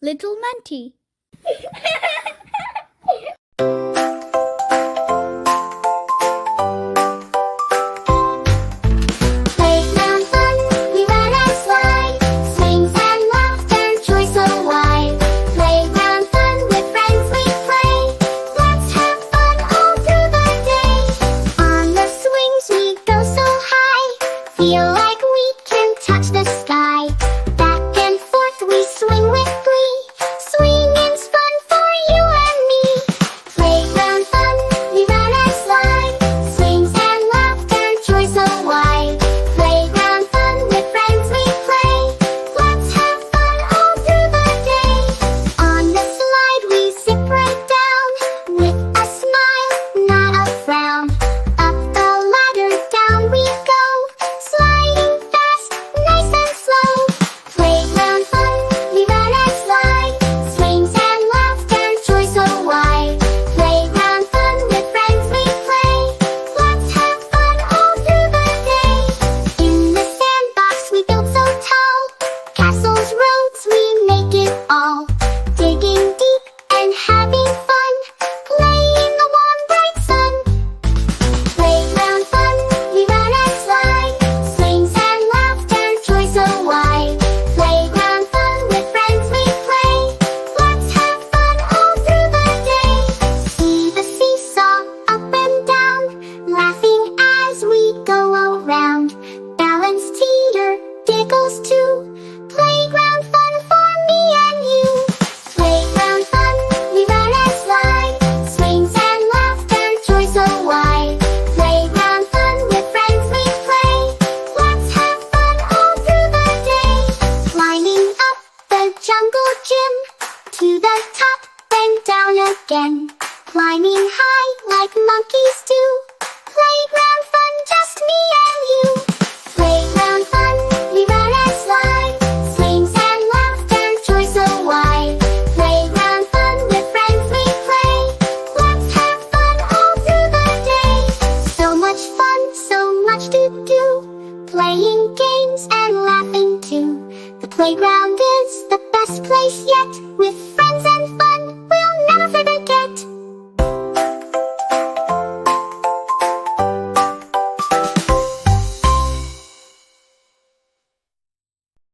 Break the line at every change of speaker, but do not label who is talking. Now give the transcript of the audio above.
Little Munty.
Playground fun, we run and slide, swings and laughter, joy so wide. Playground fun, with friends we play. Let's have fun all through the day. On the swings we go so high, feel like we can touch the sky. Back and forth we swing with glee. Swinging's fun for you and me. Playground fun, we run and slide, swings and laughter, joy so wide. Playground fun, with friends we play. Let's have fun all through the day. On the slide we zip right down, with a smile, not a frown. Up the ladder, down we go, sliding fast, nice and slow. Playground fun, we run and slide, swings and laughter, joy so wide. Playground fun, with friends we play. Let's have fun all through the day. In the sandbox we build so tall, castles, roads, we make it all. Digging deep and having fun, play in the warm bright sun. Playground fun, we run and slide, swings and laughter, joy so wide. Playground fun, with friends we play. Let's have fun all through the day. See the seesaw up and down, laughing as we go around. Balance, teeter, diggles too. Playground fun for me and you. Playground fun, we run and slide, swings and laughter, joy so wide. Playground fun, with friends we play. Let's have fun all through the day. Climbing up the jungle gym, to the top, then down again. Climbing high like monkeys do. Playground fun, just me and